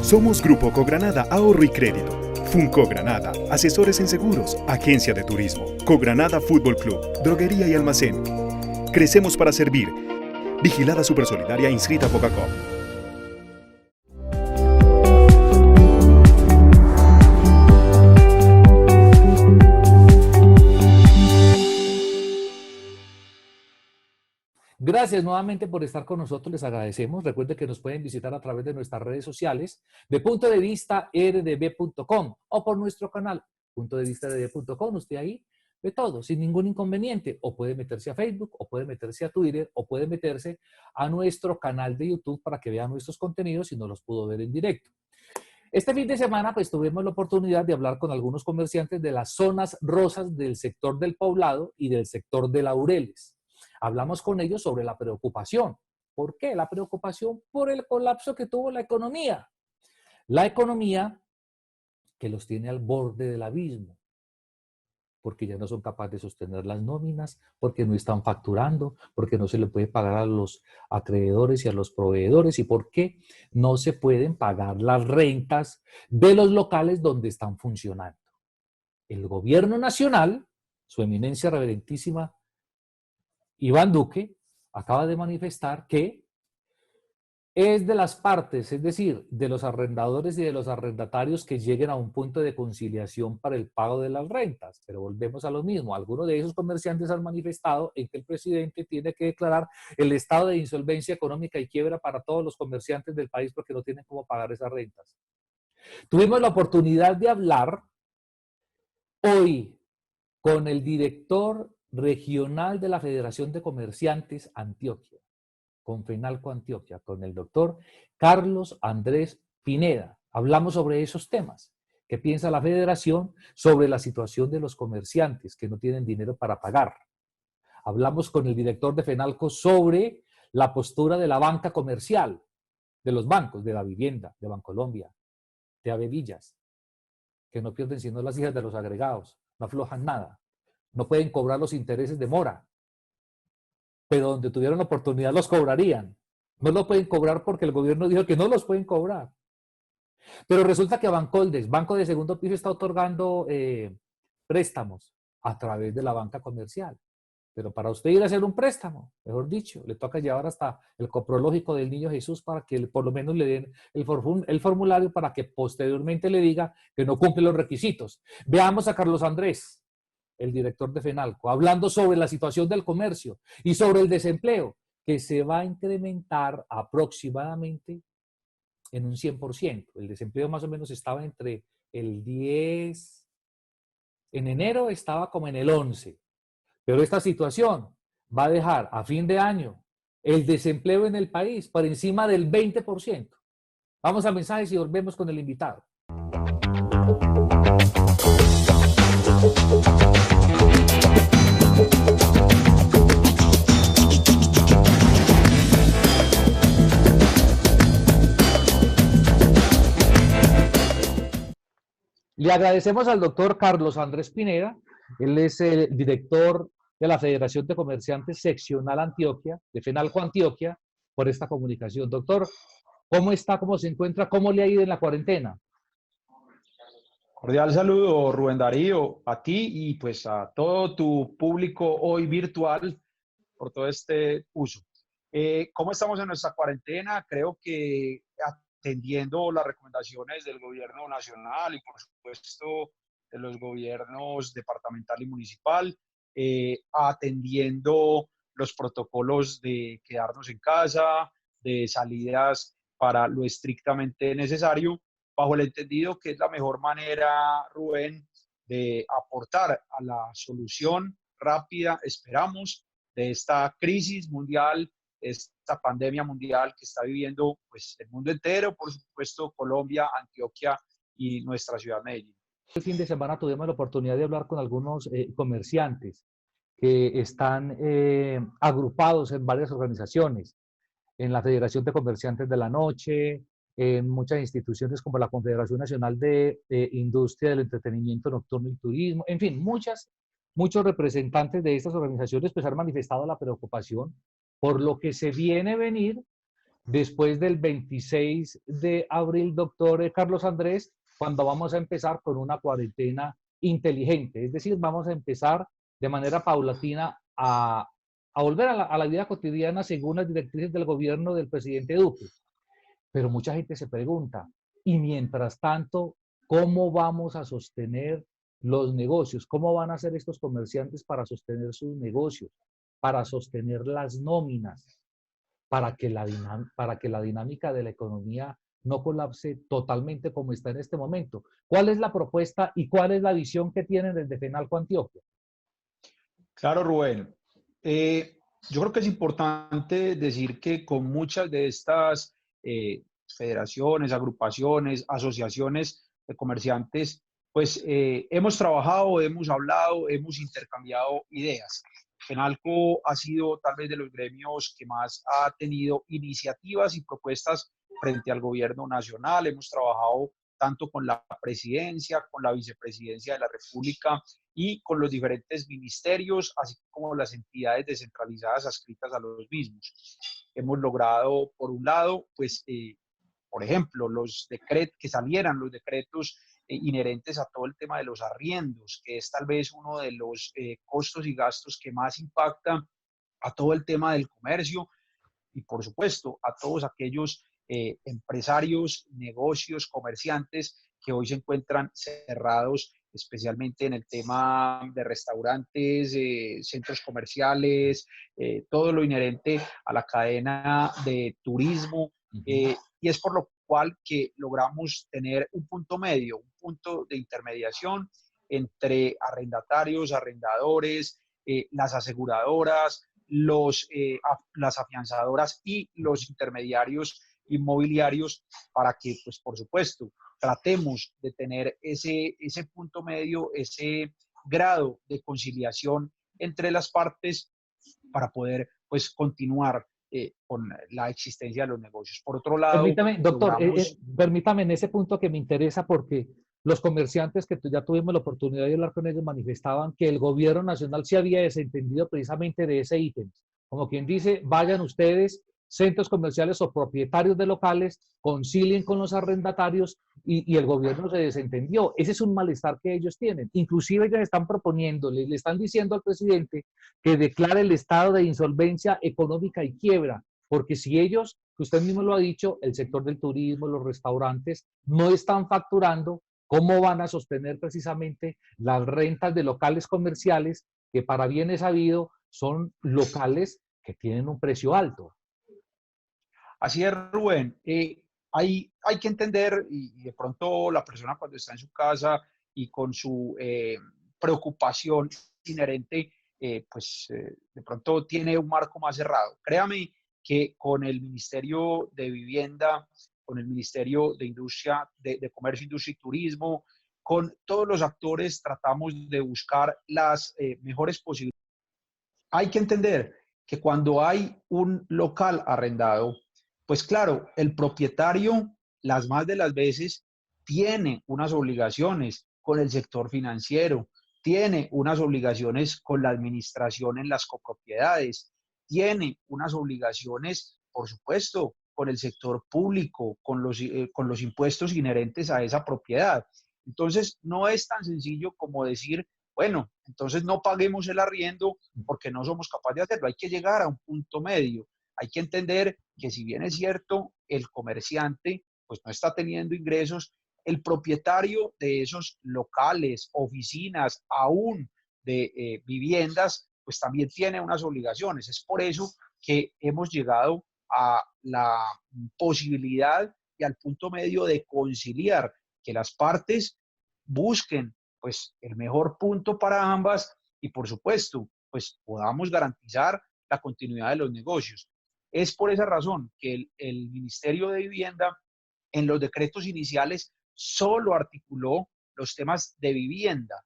Somos Grupo Cogranada Ahorro y Crédito. Funco Granada, asesores en seguros, agencia de turismo. Cogranada Fútbol Club, droguería y almacén. Crecemos para servir. Vigilada Supersolidaria inscrita a Coca-Cola. Gracias nuevamente por estar con nosotros, les agradecemos. Recuerden que nos pueden visitar a través de nuestras redes sociales, de punto de vista rdb.com o por nuestro canal, punto de vista rdb.com. Usted ahí ve todo, sin ningún inconveniente. O puede meterse a Facebook, o puede meterse a Twitter, o puede meterse a nuestro canal de YouTube para que vea nuestros contenidos si no los pudo ver en directo. Este fin de semana, pues tuvimos la oportunidad de hablar con algunos comerciantes de las zonas rosas del sector del Poblado y del sector de Laureles. Hablamos con ellos sobre la preocupación. ¿Por qué? La preocupación por el colapso que tuvo la economía. La economía que los tiene al borde del abismo, porque ya no son capaces de sostener las nóminas, porque no están facturando, porque no se le puede pagar a los acreedores y a los proveedores, y porque no se pueden pagar las rentas de los locales donde están funcionando. El gobierno nacional, su eminencia reverentísima Iván Duque, acaba de manifestar que es de las partes, es decir, de los arrendadores y de los arrendatarios que lleguen a un punto de conciliación para el pago de las rentas. Pero volvemos a lo mismo. Algunos de esos comerciantes han manifestado en que el presidente tiene que declarar el estado de insolvencia económica y quiebra para todos los comerciantes del país porque no tienen cómo pagar esas rentas. Tuvimos la oportunidad de hablar hoy con el director regional de la Federación de Comerciantes Antioquia, con FENALCO Antioquia, con el doctor Carlos Andrés Pineda. Hablamos sobre esos temas. ¿Qué piensa la federación sobre la situación de los comerciantes que no tienen dinero para pagar? Hablamos con el director de FENALCO sobre la postura de la banca comercial, de los bancos, de la vivienda, de Bancolombia, de Avevillas, que no pierden sino las hijas de los agregados, no aflojan nada, no pueden cobrar los intereses de mora, pero donde tuvieron la oportunidad los cobrarían. No lo pueden cobrar porque el gobierno dijo que no los pueden cobrar. Pero resulta que Bancoldes, Banco de Segundo Piso, está otorgando préstamos a través de la banca comercial. Pero para usted ir a hacer un préstamo, mejor dicho, le toca llevar hasta el coprológico del Niño Jesús para que por lo menos le den el formulario para que posteriormente le diga que no cumple los requisitos. Veamos a Carlos Andrés, el director de FENALCO, hablando sobre la situación del comercio y sobre el desempleo, que se va a incrementar aproximadamente en un 100%. El desempleo más o menos estaba entre el 10, en enero estaba como en el 11, pero esta situación va a dejar a fin de año el desempleo en el país por encima del 20%. Vamos a mensajes y volvemos con el invitado. Le agradecemos al doctor Carlos Andrés Pineda. Él es el director de la Federación de Comerciantes Seccional Antioquia, de FENALCO Antioquia, por esta comunicación. Doctor, ¿cómo está? ¿Cómo se encuentra? ¿Cómo le ha ido en la cuarentena? Cordial saludo, Rubén Darío, a ti y pues a todo tu público hoy virtual por todo este uso. ¿Cómo estamos en nuestra cuarentena? Creo que atendiendo las recomendaciones del gobierno nacional y por supuesto de los gobiernos departamental y municipal, atendiendo los protocolos de quedarnos en casa, de salidas para lo estrictamente necesario, bajo el entendido que es la mejor manera, Rubén, de aportar a la solución rápida, esperamos, de esta crisis mundial, esta pandemia mundial que está viviendo pues, el mundo entero, por supuesto Colombia, Antioquia y nuestra ciudad Medellín. El fin de semana tuvimos la oportunidad de hablar con algunos comerciantes que están agrupados en varias organizaciones, en la Federación de Comerciantes de la Noche, en muchas instituciones como la Confederación Nacional de Industria del Entretenimiento Nocturno y Turismo, en fin, muchos representantes de estas organizaciones pues han manifestado la preocupación por lo que se viene a venir después del 26 de abril, doctor Carlos Andrés, cuando vamos a empezar con una cuarentena inteligente. Es decir, vamos a empezar de manera paulatina a volver a la vida cotidiana según las directrices del gobierno del presidente Duque. Pero mucha gente se pregunta, y mientras tanto, ¿cómo vamos a sostener los negocios? ¿Cómo van a hacer estos comerciantes para sostener sus negocios, para sostener las nóminas, para que la dinámica de la economía no colapse totalmente como está en este momento? ¿Cuál es la propuesta y cuál es la visión que tienen desde FENALCO Antioquia? Claro, Rubén. Yo creo que es importante decir que con muchas de estas federaciones, agrupaciones, asociaciones de comerciantes, pues hemos trabajado, hemos hablado, hemos intercambiado ideas. FENALCO ha sido tal vez de los gremios que más ha tenido iniciativas y propuestas frente al gobierno nacional. Hemos trabajado tanto con la presidencia, con la vicepresidencia de la República y con los diferentes ministerios, así como las entidades descentralizadas adscritas a los mismos. Hemos logrado, por un lado, pues, por ejemplo, que salieran los decretos inherentes a todo el tema de los arriendos, que es tal vez uno de los costos y gastos que más impacta a todo el tema del comercio y, por supuesto, a todos aquellos empresarios, negocios, comerciantes que hoy se encuentran cerrados, especialmente en el tema de restaurantes, centros comerciales, todo lo inherente a la cadena de turismo. Y es por lo cual que logramos tener un punto medio, un punto de intermediación entre arrendatarios, arrendadores, las aseguradoras, las afianzadoras y los intermediarios inmobiliarios para que, pues, por supuesto, tratemos de tener ese punto medio, ese grado de conciliación entre las partes para poder, pues, continuar con la existencia de los negocios. Por otro lado, Permítame, doctor, logramos... permítame en ese punto que me interesa porque los comerciantes que ya tuvimos la oportunidad de hablar con ellos manifestaban que el gobierno nacional se había desentendido precisamente de ese ítem. Como quien dice, vayan ustedes, centros comerciales o propietarios de locales, concilien con los arrendatarios y el gobierno se desentendió. Ese es un malestar que ellos tienen. Inclusive ellos están proponiendo, le están diciendo al presidente que declare el estado de insolvencia económica y quiebra, porque si ellos, que usted mismo lo ha dicho, el sector del turismo, los restaurantes, no están facturando, ¿cómo van a sostener precisamente las rentas de locales comerciales que, para bien es sabido, son locales que tienen un precio alto? Así es, Rubén. Hay que entender, y de pronto la persona cuando está en su casa y con su preocupación inherente, de pronto tiene un marco más cerrado. Créame que con el Ministerio de Vivienda, con el Ministerio de Industria, de Comercio, Industria y Turismo, con todos los actores tratamos de buscar las mejores posibilidades. Hay que entender que cuando hay un local arrendado, pues claro, el propietario las más de las veces tiene unas obligaciones con el sector financiero, tiene unas obligaciones con la administración en las copropiedades, tiene unas obligaciones, por supuesto, con el sector público, con los impuestos inherentes a esa propiedad. Entonces, no es tan sencillo como decir, bueno, entonces no paguemos el arriendo porque no somos capaces de hacerlo. Hay que llegar a un punto medio. Hay que entender que, si bien es cierto, el comerciante pues no está teniendo ingresos, el propietario de esos locales, oficinas, aún de viviendas, pues también tiene unas obligaciones. Es por eso que hemos llegado a la posibilidad y al punto medio de conciliar, que las partes busquen pues el mejor punto para ambas y, por supuesto, pues podamos garantizar la continuidad de los negocios. Es por esa razón que el Ministerio de Vivienda en los decretos iniciales solo articuló los temas de vivienda,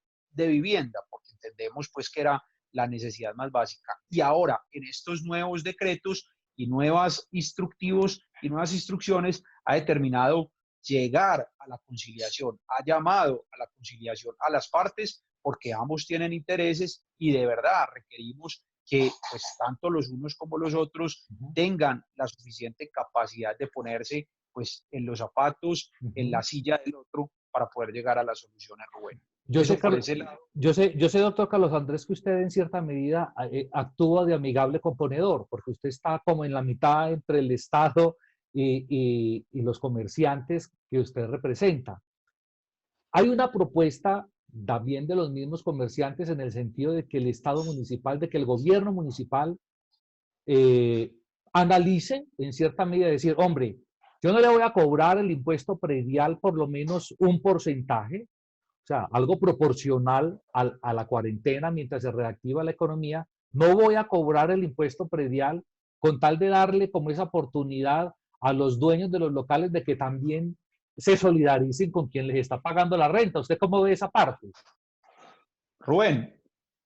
porque entendemos pues que era la necesidad más básica. Y ahora, en estos nuevos decretos y nuevos instructivos y nuevas instrucciones, ha determinado llegar a la conciliación, ha llamado a la conciliación a las partes porque ambos tienen intereses y de verdad requerimos que pues tanto los unos como los otros tengan la suficiente capacidad de ponerse pues en los zapatos, en la silla del otro para poder llegar a las soluciones, Rubén. Yo sé, Eso por ese lado. yo sé, doctor Carlos Andrés, que usted en cierta medida actúa de amigable componedor, porque usted está como en la mitad entre el Estado y los comerciantes que usted representa. Hay una propuesta también de los mismos comerciantes en el sentido de que el Estado municipal, de que el gobierno municipal analice en cierta medida, decir, hombre, yo no le voy a cobrar el impuesto predial por lo menos un porcentaje, o sea, algo proporcional a la cuarentena mientras se reactiva la economía, no voy a cobrar el impuesto predial con tal de darle como esa oportunidad a los dueños de los locales de que también se solidaricen con quien les está pagando la renta. ¿Usted cómo ve esa parte? Rubén,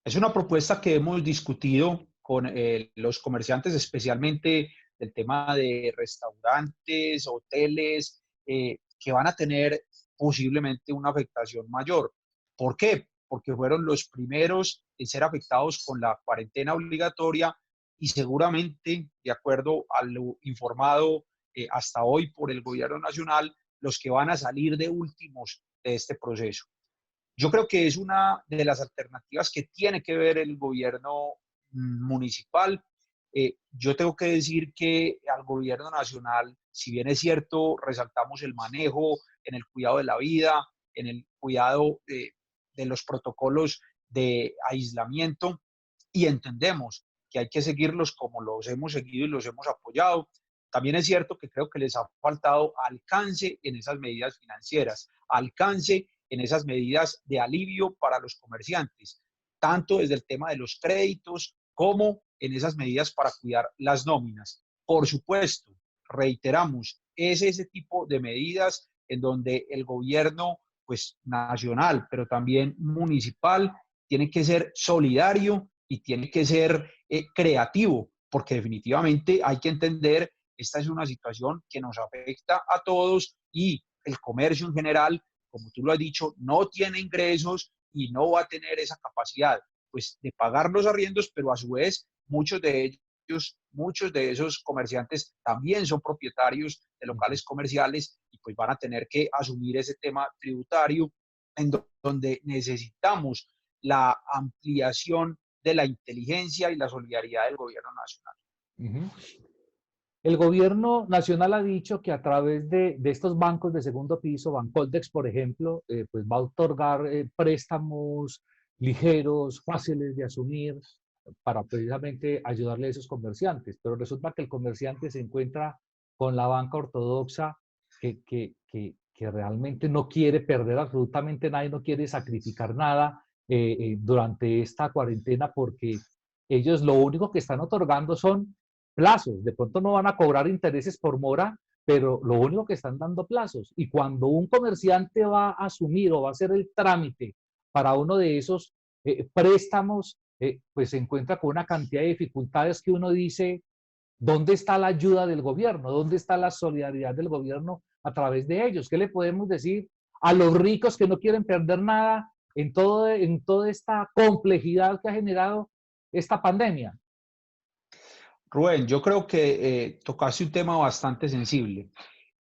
es una propuesta que hemos discutido con los comerciantes, especialmente el tema de restaurantes, hoteles, que van a tener posiblemente una afectación mayor. ¿Por qué? Porque fueron los primeros en ser afectados con la cuarentena obligatoria y seguramente, de acuerdo a lo informado hasta hoy por el gobierno nacional, los que van a salir de últimos de este proceso. Yo creo que es una de las alternativas que tiene que ver el gobierno municipal. Yo tengo que decir que al gobierno nacional, si bien es cierto, resaltamos el manejo en el cuidado de la vida, en el cuidado de los protocolos de aislamiento, y entendemos que hay que seguirlos como los hemos seguido y los hemos apoyado. También es cierto que creo que les ha faltado alcance en esas medidas financieras, alcance en esas medidas de alivio para los comerciantes, tanto desde el tema de los créditos como en esas medidas para cuidar las nóminas. Por supuesto, reiteramos, es ese tipo de medidas en donde el gobierno pues, nacional, pero también municipal, tiene que ser solidario y tiene que ser creativo, porque definitivamente hay que entender, esta es una situación que nos afecta a todos y el comercio en general, como tú lo has dicho, no tiene ingresos y no va a tener esa capacidad pues, de pagar los arriendos, pero a su vez muchos de esos comerciantes también son propietarios de locales comerciales y pues van a tener que asumir ese tema tributario en donde necesitamos la ampliación de la inteligencia y la solidaridad del gobierno nacional. El gobierno nacional ha dicho que a través de estos bancos de segundo piso, Bancoldex, por ejemplo, pues va a otorgar préstamos ligeros, fáciles de asumir, para precisamente ayudarle a esos comerciantes. Pero resulta que el comerciante se encuentra con la banca ortodoxa que realmente no quiere perder absolutamente nada y no quiere sacrificar nada durante esta cuarentena porque ellos lo único que están otorgando son plazos. De pronto no van a cobrar intereses por mora, pero lo único que están dando plazos. Y cuando un comerciante va a asumir o va a hacer el trámite para uno de esos préstamos, pues se encuentra con una cantidad de dificultades que uno dice, ¿dónde está la ayuda del gobierno? ¿Dónde está la solidaridad del gobierno a través de ellos? ¿Qué le podemos decir a los ricos que no quieren perder nada en toda esta complejidad que ha generado esta pandemia? Rubén, yo creo que tocaste un tema bastante sensible.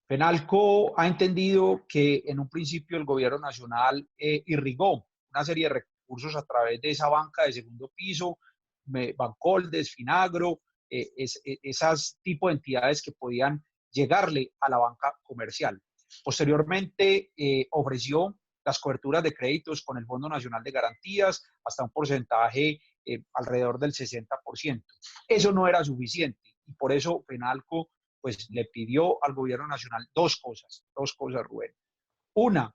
Penalco ha entendido que en un principio el gobierno nacional irrigó una serie de recursos a través de esa banca de segundo piso, Bancoldes, Finagro, esas tipos de entidades que podían llegarle a la banca comercial. Posteriormente ofreció las coberturas de créditos con el Fondo Nacional de Garantías hasta un porcentaje alrededor del 60%. Eso no era suficiente y por eso Penalco pues le pidió al gobierno nacional dos cosas, Rubén. Una,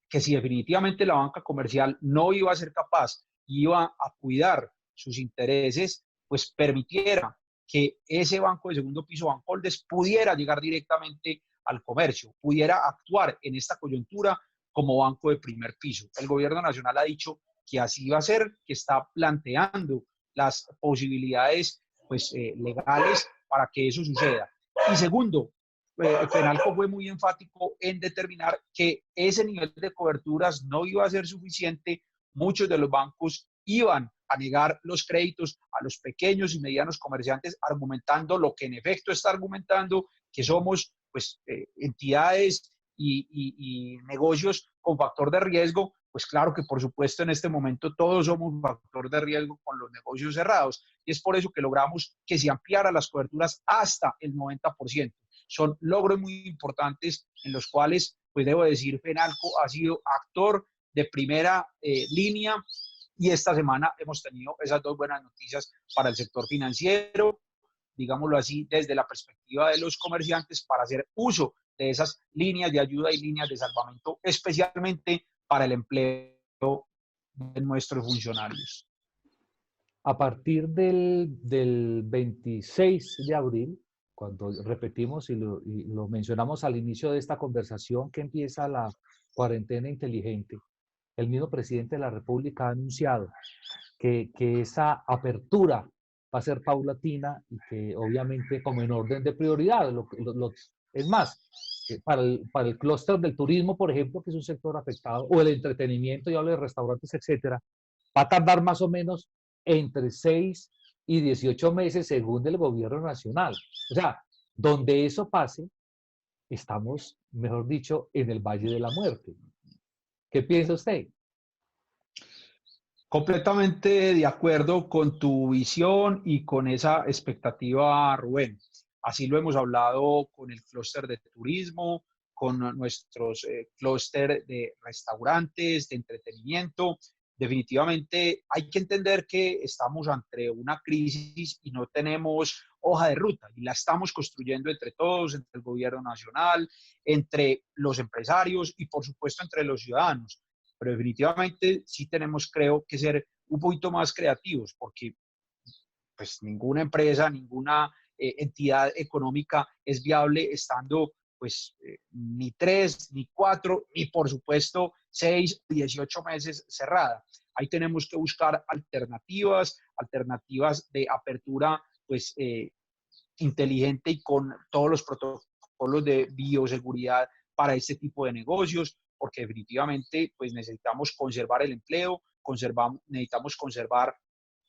que si definitivamente la banca comercial no iba a ser capaz, iba a cuidar sus intereses, pues permitiera que ese banco de segundo piso, Bancoldes, pudiera llegar directamente al comercio, pudiera actuar en esta coyuntura como banco de primer piso. El gobierno nacional ha dicho que así va a ser, que está planteando las posibilidades pues, legales para que eso suceda. Y segundo, Penalco fue muy enfático en determinar que ese nivel de coberturas no iba a ser suficiente. Muchos de los bancos iban a negar los créditos a los pequeños y medianos comerciantes, argumentando lo que en efecto está argumentando, que somos pues, entidades y negocios con factor de riesgo. Pues claro que por supuesto en este momento todos somos un factor de riesgo con los negocios cerrados, y es por eso que logramos que se ampliaran las coberturas hasta el 90%. Son logros muy importantes en los cuales, pues debo decir, Fenalco ha sido actor de primera línea, y esta semana hemos tenido esas dos buenas noticias para el sector financiero, digámoslo así, desde la perspectiva de los comerciantes, para hacer uso de esas líneas de ayuda y líneas de salvamento, especialmente para el empleo de nuestros funcionarios. A partir del 26 de abril, cuando repetimos y lo mencionamos al inicio de esta conversación, que empieza la cuarentena inteligente, el mismo presidente de la República ha anunciado que esa apertura va a ser paulatina y que obviamente como en orden de prioridad. Es más, para el clúster del turismo, por ejemplo, que es un sector afectado, o el entretenimiento, yo hablo de restaurantes, etcétera, va a tardar más o menos entre 6 y 18 meses según el gobierno nacional. O sea, donde eso pase, estamos, mejor dicho, en el Valle de la Muerte. ¿Qué piensa usted? Completamente de acuerdo con tu visión y con esa expectativa, Rubén. Así lo hemos hablado con el clúster de turismo, con nuestros clúster de restaurantes, de entretenimiento. Definitivamente hay que entender que estamos ante una crisis y no tenemos hoja de ruta, y la estamos construyendo entre todos, entre el gobierno nacional, entre los empresarios y por supuesto entre los ciudadanos. Pero definitivamente sí tenemos, creo, que ser un poquito más creativos, porque pues ninguna empresa, ninguna entidad económica es viable estando pues ni 3, ni 4, ni por supuesto 6, 18 meses cerrada. Ahí tenemos que buscar alternativas de apertura pues inteligente y con todos los protocolos de bioseguridad para este tipo de negocios, porque definitivamente pues necesitamos conservar el empleo, necesitamos conservar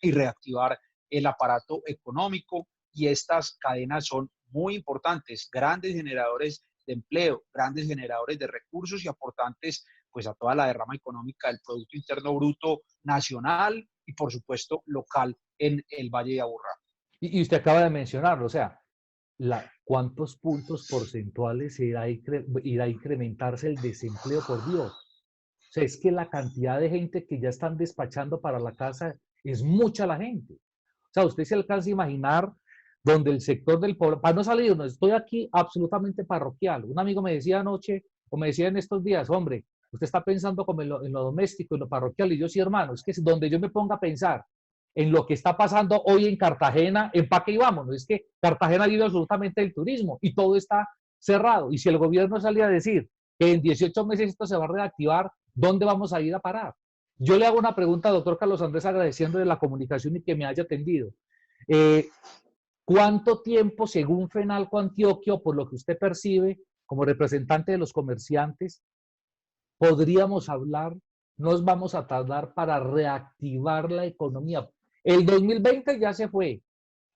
y reactivar el aparato económico, y estas cadenas son muy importantes, grandes generadores de empleo, grandes generadores de recursos y aportantes pues a toda la derrama económica del Producto Interno Bruto nacional y por supuesto local en el Valle de Aburrá. Y usted acaba de mencionarlo, o sea, ¿cuántos puntos porcentuales irá a incrementarse el desempleo, por Dios? O sea, es que la cantidad de gente que ya están despachando para la casa es mucha la gente. O sea, usted se alcanza a imaginar donde el sector del pueblo, para no salirnos, estoy aquí absolutamente parroquial. Un amigo me decía anoche, o me decía en estos días, hombre, usted está pensando como en lo doméstico, en lo parroquial, y yo sí, hermano, es que donde yo me ponga a pensar en lo que está pasando hoy en Cartagena, empaque y vámonos. Es que Cartagena vive absolutamente del turismo y todo está cerrado. Y si el gobierno salía a decir que en 18 meses esto se va a reactivar, ¿dónde vamos a ir a parar? Yo le hago una pregunta al doctor Carlos Andrés, agradeciendo de la comunicación y que me haya atendido. ¿Cuánto tiempo, según Fenalco Antioquia, por lo que usted percibe como representante de los comerciantes, podríamos hablar, nos vamos a tardar para reactivar la economía? El 2020 ya se fue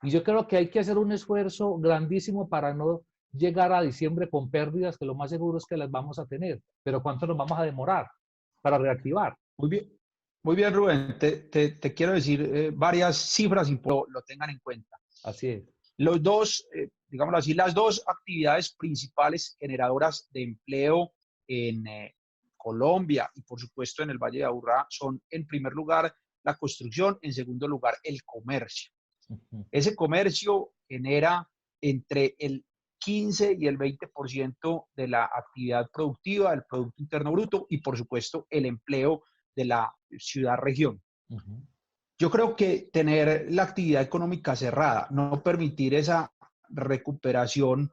y yo creo que hay que hacer un esfuerzo grandísimo para no llegar a diciembre con pérdidas, que lo más seguro es que las vamos a tener. Pero ¿cuánto nos vamos a demorar para reactivar? Muy bien, Rubén. Te quiero decir varias cifras y lo tengan en cuenta. Así es. Los dos, digámoslo así, las dos actividades principales generadoras de empleo en Colombia y por supuesto en el Valle de Aburrá son, en primer lugar, la construcción, en segundo lugar, el comercio. Ese comercio genera entre el 15 y el 20% de la actividad productiva, del Producto Interno Bruto y, por supuesto, el empleo de la ciudad-región. Yo creo que tener la actividad económica cerrada, no permitir esa recuperación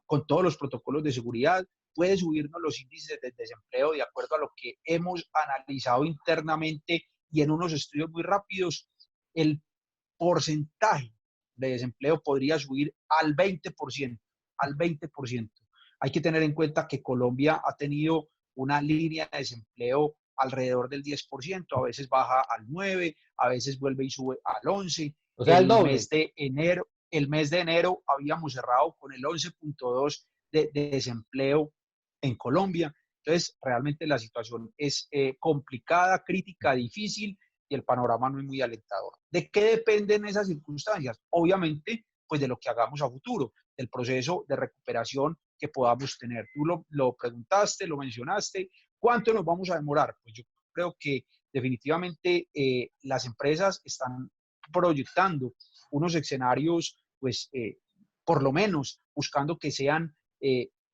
con todos los protocolos de seguridad, puede subirnos los índices de desempleo de acuerdo a lo que hemos analizado internamente y en unos estudios muy rápidos. El porcentaje de desempleo podría subir al 20%, al 20%. Hay que tener en cuenta que Colombia ha tenido una línea de desempleo alrededor del 10%, a veces baja al 9%, a veces vuelve y sube al 11%. O sea, el doble. El mes de enero habíamos cerrado con el 11.2 de desempleo en Colombia. Entonces, realmente la situación es complicada, crítica, difícil y el panorama no es muy alentador. ¿De qué dependen esas circunstancias? Obviamente, pues de lo que hagamos a futuro, del proceso de recuperación que podamos tener. Tú lo preguntaste, lo mencionaste. ¿Cuánto nos vamos a demorar? Pues yo creo que definitivamente las empresas están proyectando unos escenarios, pues por lo menos buscando que sean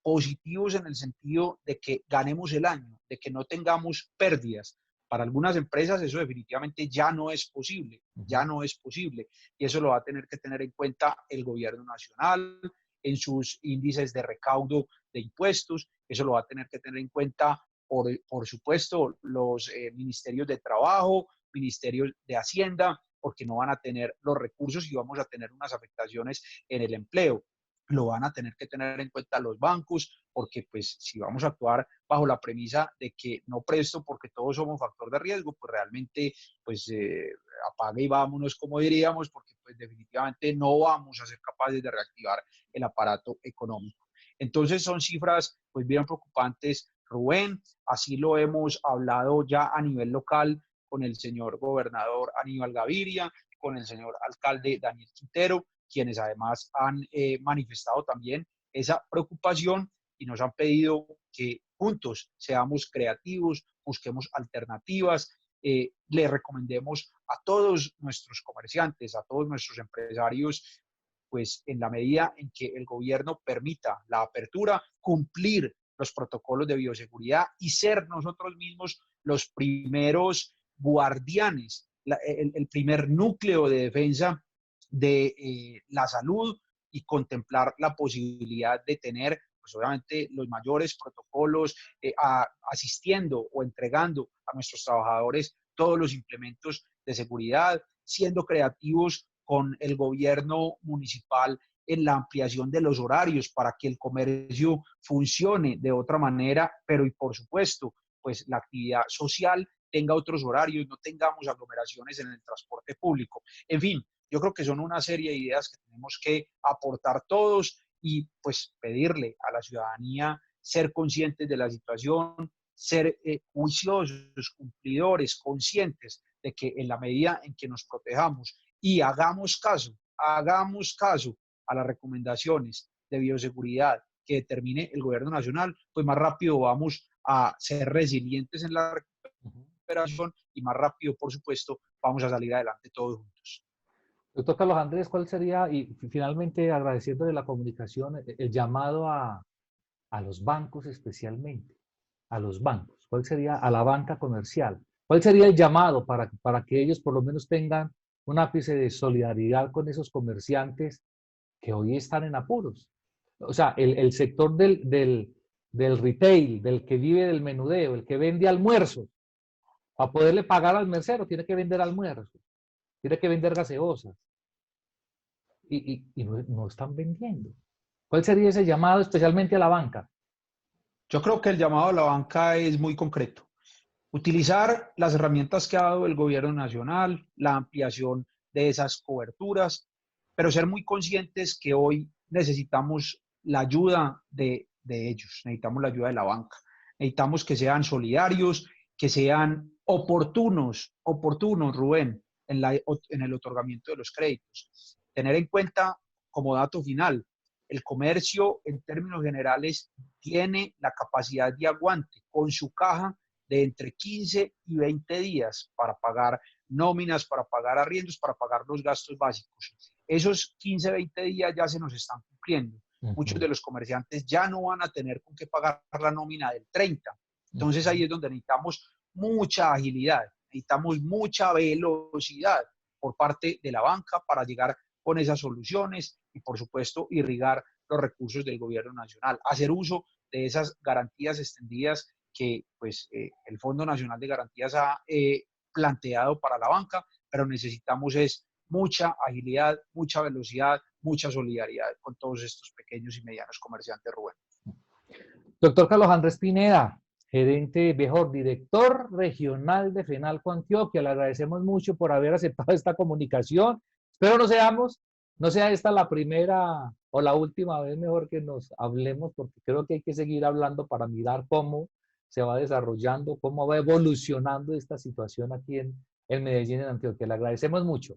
positivos en el sentido de que ganemos el año, de que no tengamos pérdidas. Para algunas empresas eso definitivamente ya no es posible, ya no es posible. Y eso lo va a tener que tener en cuenta el gobierno nacional en sus índices de recaudo de impuestos. Eso lo va a tener que tener en cuenta, por supuesto, los ministerios de trabajo, ministerios de Hacienda, porque no van a tener los recursos y vamos a tener unas afectaciones en el empleo. Lo van a tener que tener en cuenta los bancos, porque pues si vamos a actuar bajo la premisa de que no presto porque todos somos factor de riesgo, pues realmente pues apague y vámonos, como diríamos, porque pues definitivamente no vamos a ser capaces de reactivar el aparato económico. Entonces son cifras pues bien preocupantes, Rubén, así lo hemos hablado ya a nivel local con el señor gobernador Aníbal Gaviria, con el señor alcalde Daniel Quintero, quienes además han manifestado también esa preocupación y nos han pedido que juntos seamos creativos, busquemos alternativas, le recomendemos a todos nuestros comerciantes, a todos nuestros empresarios, pues en la medida en que el gobierno permita la apertura, cumplir los protocolos de bioseguridad y ser nosotros mismos los primeros guardianes, el primer núcleo de defensa de la salud y contemplar la posibilidad de tener, pues obviamente, los mayores protocolos, asistiendo o entregando a nuestros trabajadores todos los implementos de seguridad, siendo creativos con el gobierno municipal en la ampliación de los horarios para que el comercio funcione de otra manera, pero y por supuesto, pues la actividad social tenga otros horarios, no tengamos aglomeraciones en el transporte público. En fin, yo creo que son una serie de ideas que tenemos que aportar todos y pues pedirle a la ciudadanía ser conscientes de la situación, ser juiciosos, cumplidores, conscientes de que en la medida en que nos protejamos y hagamos caso a las recomendaciones de bioseguridad que determine el gobierno nacional, pues más rápido vamos a ser resilientes en la recuperación y más rápido, por supuesto, vamos a salir adelante todos juntos. Doctor Carlos Andrés, ¿cuál sería, y finalmente agradeciendo de la comunicación, el llamado a los bancos especialmente, a los bancos? ¿Cuál sería a la banca comercial? ¿Cuál sería el llamado para que ellos por lo menos tengan un ápice de solidaridad con esos comerciantes que hoy están en apuros? O sea, el sector del retail, del que vive del menudeo, el que vende almuerzos, para poderle pagar al mesero tiene que vender almuerzos, tiene que vender gaseosas. Y no están vendiendo. ¿Cuál sería ese llamado especialmente a la banca? Yo creo que el llamado a la banca es muy concreto. Utilizar las herramientas que ha dado el gobierno nacional, la ampliación de esas coberturas, pero ser muy conscientes que hoy necesitamos la ayuda de ellos, necesitamos la ayuda de la banca, necesitamos que sean solidarios, que sean oportunos, Rubén, en el otorgamiento de los créditos. Tener en cuenta como dato final, el comercio en términos generales tiene la capacidad de aguante con su caja de entre 15 y 20 días para pagar nóminas, para pagar arriendos, para pagar los gastos básicos. Esos 15, 20 días ya se nos están cumpliendo. Muchos de los comerciantes ya no van a tener con qué pagar la nómina del 30. Entonces ahí es donde necesitamos mucha agilidad, necesitamos mucha velocidad por parte de la banca para llegar con esas soluciones y, por supuesto, irrigar los recursos del gobierno nacional, hacer uso de esas garantías extendidas que pues, el Fondo Nacional de Garantías ha planteado para la banca, pero necesitamos es mucha agilidad, mucha velocidad, mucha solidaridad con todos estos pequeños y medianos comerciantes, Rubén. Doctor Carlos Andrés Pineda, gerente, mejor, director regional de FENALCO Antioquia. Le agradecemos mucho por haber aceptado esta comunicación. Espero no sea esta la primera o la última vez mejor que nos hablemos, porque creo que hay que seguir hablando para mirar cómo se va desarrollando, cómo va evolucionando esta situación aquí en Medellín, en Antioquia. Le agradecemos mucho.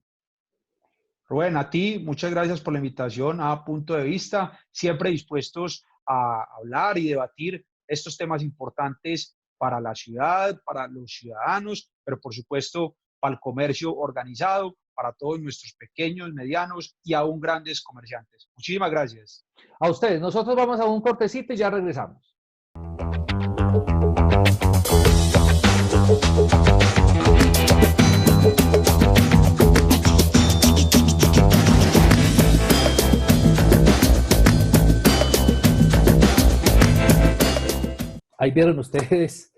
Rubén, a ti, muchas gracias por la invitación a Punto de Vista, siempre dispuestos a hablar y debatir estos temas importantes para la ciudad, para los ciudadanos, pero por supuesto para el comercio organizado, para todos nuestros pequeños, medianos y aún grandes comerciantes. Muchísimas gracias. A ustedes, nosotros vamos a un cortecito y ya regresamos. Ahí vieron ustedes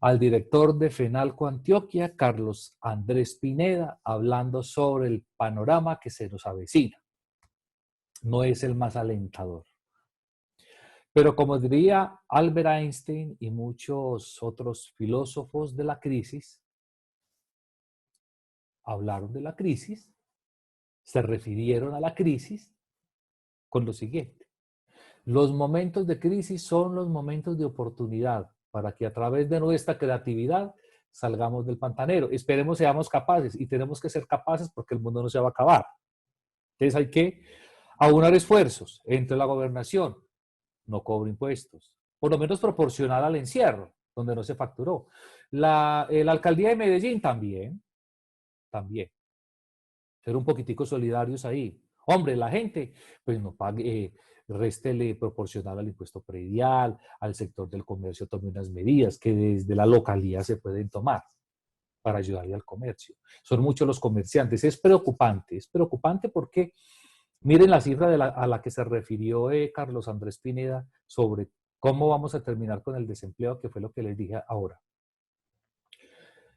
al director de FENALCO Antioquia, Carlos Andrés Pineda, hablando sobre el panorama que se nos avecina. No es el más alentador. Pero como diría Albert Einstein y muchos otros filósofos de la crisis, hablaron de la crisis, se refirieron a la crisis con lo siguiente. Los momentos de crisis son los momentos de oportunidad para que a través de nuestra creatividad salgamos del pantanero. Esperemos seamos capaces y tenemos que ser capaces porque el mundo no se va a acabar. Entonces hay que aunar esfuerzos entre la gobernación, no cobra impuestos, por lo menos proporcional al encierro, donde no se facturó. La alcaldía de Medellín también. Ser un poquitico solidarios ahí. Hombre, la gente, pues no pague, réstele proporcional al impuesto predial, al sector del comercio tome unas medidas que desde la localidad se pueden tomar para ayudarle al comercio. Son muchos los comerciantes. Es preocupante porque miren la cifra a la que se refirió Carlos Andrés Pineda sobre cómo vamos a terminar con el desempleo, que fue lo que les dije ahora.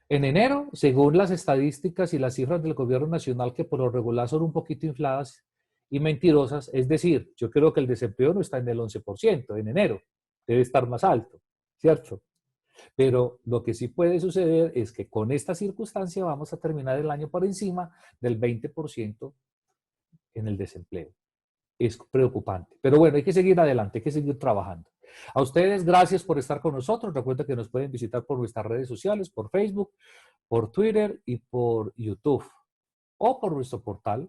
En enero, según las estadísticas y las cifras del gobierno nacional, que por lo regular son un poquito infladas y mentirosas, es decir, yo creo que el desempleo no está en el 11% en enero, debe estar más alto, ¿cierto? Pero lo que sí puede suceder es que con esta circunstancia vamos a terminar el año por encima del 20% en el desempleo. Es preocupante. Pero bueno, hay que seguir adelante, hay que seguir trabajando. A ustedes, gracias por estar con nosotros. Recuerden que nos pueden visitar por nuestras redes sociales, por Facebook, por Twitter y por YouTube. O por nuestro portal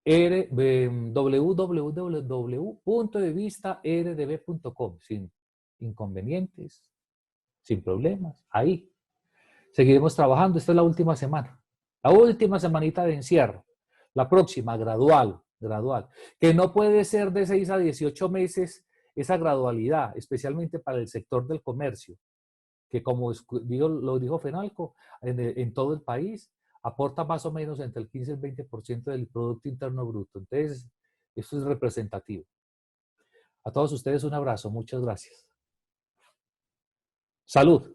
www.devistardb.com. Sin inconvenientes, sin problemas. Ahí. Seguiremos trabajando. Esta es la última semana. La última semanita de encierro. La próxima, gradual. Que no puede ser de 6 a 18 meses esa gradualidad, especialmente para el sector del comercio, que como lo dijo FENALCO, en todo el país aporta más o menos entre el 15 y el 20% del Producto Interno Bruto. Entonces, esto es representativo. A todos ustedes un abrazo, muchas gracias. Salud.